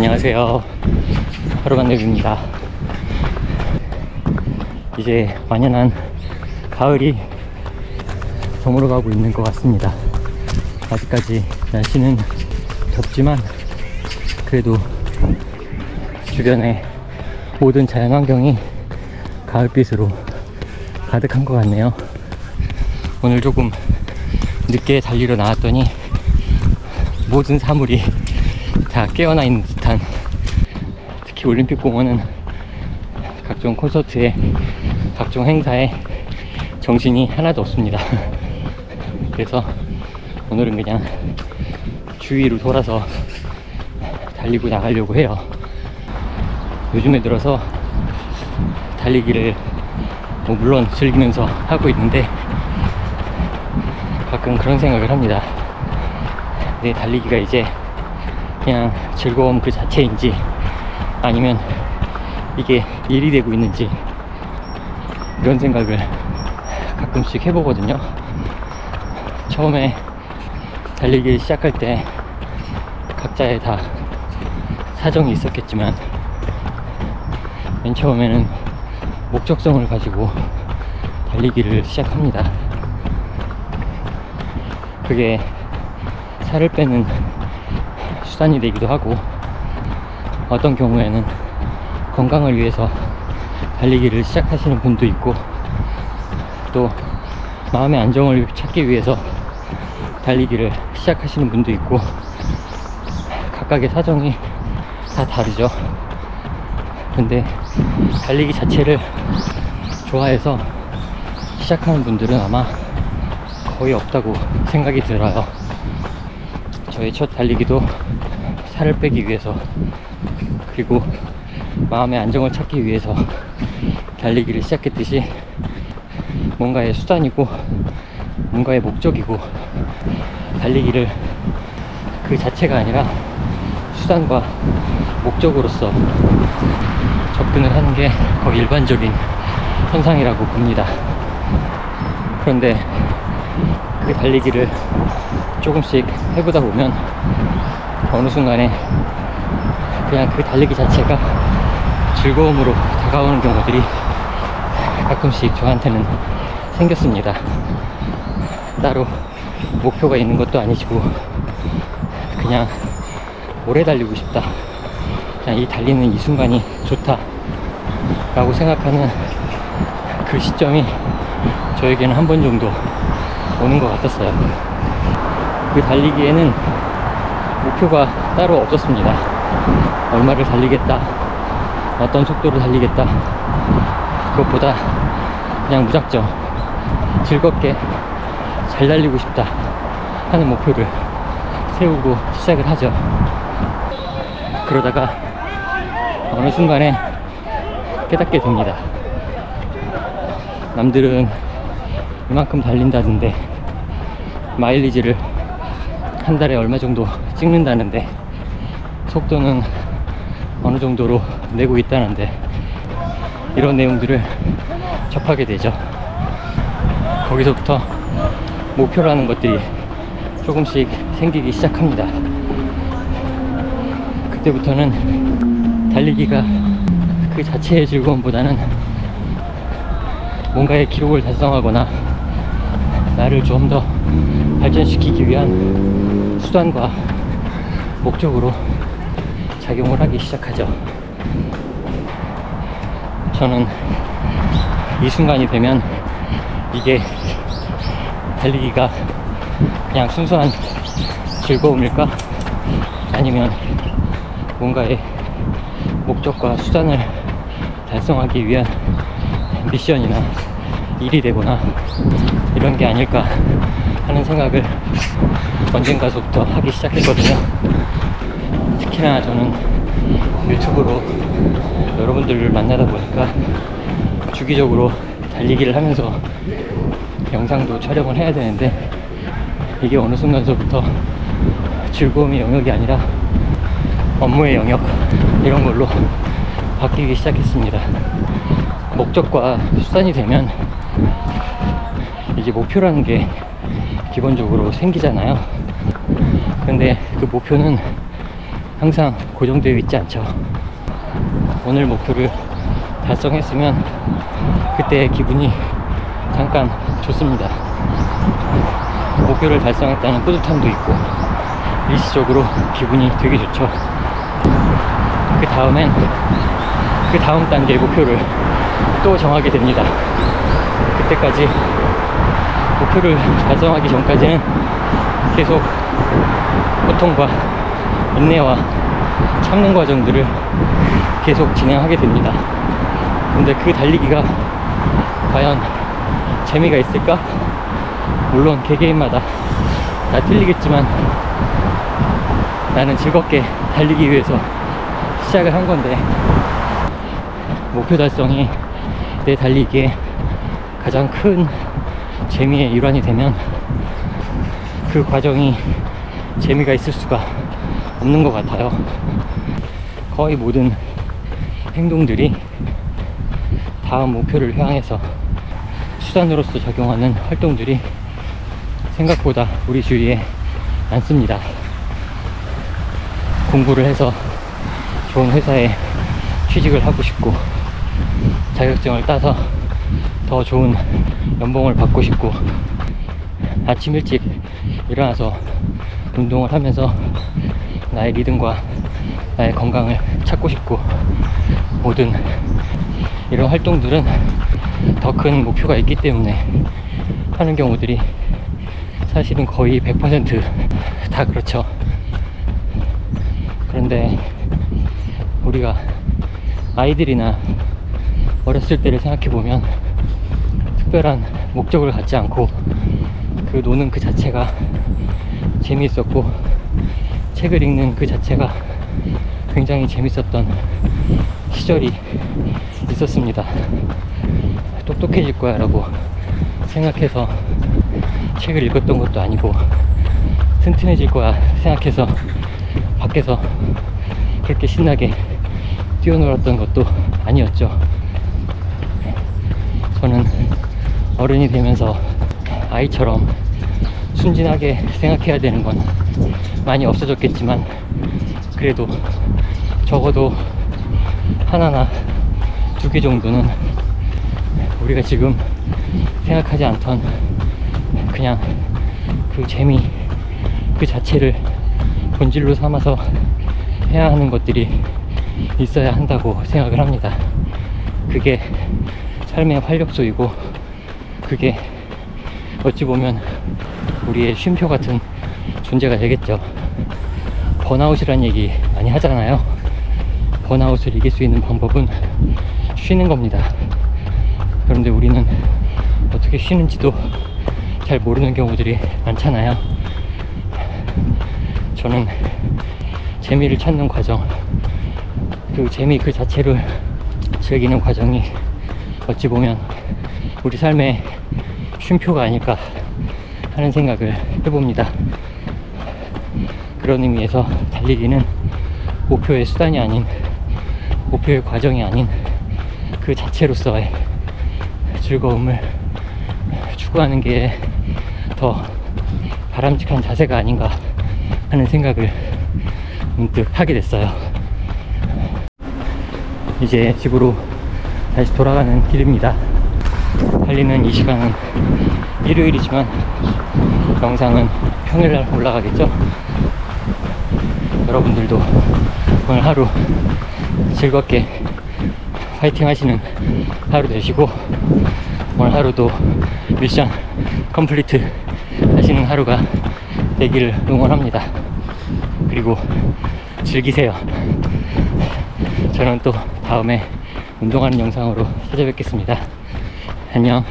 안녕하세요. 하루만 내입니다. 이제 완연한 가을이 저물어가고 있는 것 같습니다. 아직까지 날씨는 덥지만 그래도 주변의 모든 자연환경이 가을빛으로 가득한 것 같네요. 오늘 조금 늦게 달리러 나왔더니 모든 사물이 다 깨어나 있는 듯한, 특히 올림픽공원은 각종 콘서트에 각종 행사에 정신이 하나도 없습니다. 그래서 오늘은 그냥 주위로 돌아서 달리고 나가려고 해요. 요즘에 들어서 달리기를 물론 즐기면서 하고 있는데 가끔 그런 생각을 합니다. 내 달리기가 이제 그냥 즐거움 그 자체인지 아니면 이게 일이 되고 있는지 이런 생각을 가끔씩 해보거든요. 처음에 달리기를 시작할 때 각자의 다 사정이 있었겠지만 맨 처음에는 목적성을 가지고 달리기를 시작합니다. 그게 살을 빼는 수단이 되기도 하고, 어떤 경우에는 건강을 위해서 달리기를 시작하시는 분도 있고, 또 마음의 안정을 찾기 위해서 달리기를 시작하시는 분도 있고, 각각의 사정이 다 다르죠. 근데 달리기 자체를 좋아해서 시작하는 분들은 아마 거의 없다고 생각이 들어요. 저의 첫 달리기도 살을 빼기 위해서, 그리고 마음의 안정을 찾기 위해서 달리기를 시작했듯이 뭔가의 수단이고 뭔가의 목적이고, 달리기를 그 자체가 아니라 수단과 목적으로서 접근을 하는 게 거의 일반적인 현상이라고 봅니다. 그런데 그 달리기를 조금씩 해보다 보면 어느 순간에 그냥 그 달리기 자체가 즐거움으로 다가오는 경우들이 가끔씩 저한테는 생겼습니다. 따로 목표가 있는 것도 아니시고 그냥 오래 달리고 싶다, 그냥 이 달리는 이 순간이 좋다 라고 생각하는 그 시점이 저에게는 한 번 정도 오는 것 같았어요. 그 달리기에는 목표가 따로 없었습니다. 얼마를 달리겠다, 어떤 속도로 달리겠다, 그것보다 그냥 무작정 즐겁게 잘 달리고 싶다 하는 목표를 세우고 시작을 하죠. 그러다가 어느 순간에 깨닫게 됩니다. 남들은 이만큼 달린다던데, 마일리지를 한 달에 얼마 정도 찍는다는데, 속도는 어느 정도로 내고 있다는데, 이런 내용들을 접하게 되죠. 거기서부터 목표라는 것들이 조금씩 생기기 시작합니다. 그때부터는 달리기가 그 자체의 즐거움보다는 뭔가의 기록을 달성하거나 나를 좀 더 발전시키기 위한 수단과 목적으로 작용을 하기 시작하죠. 저는 이 순간이 되면 이게 달리기가 그냥 순수한 즐거움일까? 아니면 뭔가의 목적과 수단을 달성하기 위한 미션이나 일이 되거나 이런 게 아닐까 하는 생각을 언젠가서부터 하기 시작했거든요. 특히나 저는 유튜브로 여러분들을 만나다 보니까 주기적으로 달리기를 하면서 영상도 촬영을 해야 되는데, 이게 어느 순간서부터 즐거움의 영역이 아니라 업무의 영역, 이런 걸로 바뀌기 시작했습니다. 목적과 수단이 되면 이제 목표라는 게 기본적으로 생기잖아요. 근데 그 목표는 항상 고정되어 있지 않죠. 오늘 목표를 달성했으면 그때의 기분이 잠깐 좋습니다. 목표를 달성했다는 뿌듯함도 있고 일시적으로 기분이 되게 좋죠. 그 다음엔 그 다음 단계의 목표를 또 정하게 됩니다. 그때까지 목표를 달성하기 전까지는 계속 고통과 인내와 참는 과정들을 계속 진행하게 됩니다. 근데 그 달리기가 과연 재미가 있을까? 물론 개개인마다 다 틀리겠지만 나는 즐겁게 달리기 위해서 시작을 한 건데, 목표 달성이 내 달리기에 가장 큰 재미의 일환이 되면 그 과정이 재미가 있을 수가 없는 것 같아요. 거의 모든 행동들이 다음 목표를 향해서 수단으로서 작용하는 활동들이 생각보다 우리 주위에 많습니다. 공부를 해서 좋은 회사에 취직을 하고 싶고, 자격증을 따서 더 좋은 연봉을 받고 싶고, 아침 일찍 일어나서 운동을 하면서 나의 리듬과 나의 건강을 찾고 싶고, 모든 이런 활동들은 더 큰 목표가 있기 때문에 하는 경우들이 사실은 거의 100% 그렇죠. 그런데 우리가 아이들이나 어렸을 때를 생각해보면 특별한 목적을 갖지 않고 그 노는 그 자체가 재미있었고, 책을 읽는 그 자체가 굉장히 재밌었던 시절이 있었습니다. 똑똑해질 거야 라고 생각해서 책을 읽었던 것도 아니고, 튼튼해질 거야 생각해서 밖에서 그렇게 신나게 뛰어놀았던 것도 아니었죠. 저는 어른이 되면서 아이처럼 순진하게 생각해야 되는 건 많이 없어졌겠지만, 그래도 적어도 하나나 두 개 정도는 우리가 지금 생각하지 않던 그냥 그 재미 그 자체를 본질로 삼아서 해야 하는 것들이 있어야 한다고 생각을 합니다. 그게 삶의 활력소이고, 그게 어찌 보면 우리의 쉼표 같은 존재가 되겠죠. 번아웃이란 얘기 많이 하잖아요. 번아웃을 이길 수 있는 방법은 쉬는 겁니다. 그런데 우리는 어떻게 쉬는지도 잘 모르는 경우들이 많잖아요. 저는 재미를 찾는 과정, 그 재미 그 자체를 즐기는 과정이 어찌 보면 우리 삶의 쉼표가 아닐까 하는 생각을 해봅니다. 그런 의미에서 달리기는 목표의 수단이 아닌, 목표의 과정이 아닌 그 자체로서의 즐거움을 추구하는 게 더 바람직한 자세가 아닌가 하는 생각을 문득 하게 됐어요. 이제 집으로 다시 돌아가는 길입니다. 달리는 이 시간은 일요일이지만 영상은 평일날 올라가겠죠? 여러분들도 오늘 하루 즐겁게 파이팅 하시는 하루 되시고, 오늘 하루도 미션 컴플리트 하시는 하루가 되기를 응원합니다. 그리고 즐기세요. 저는 또 다음에 운동하는 영상으로 찾아뵙겠습니다. 안녕.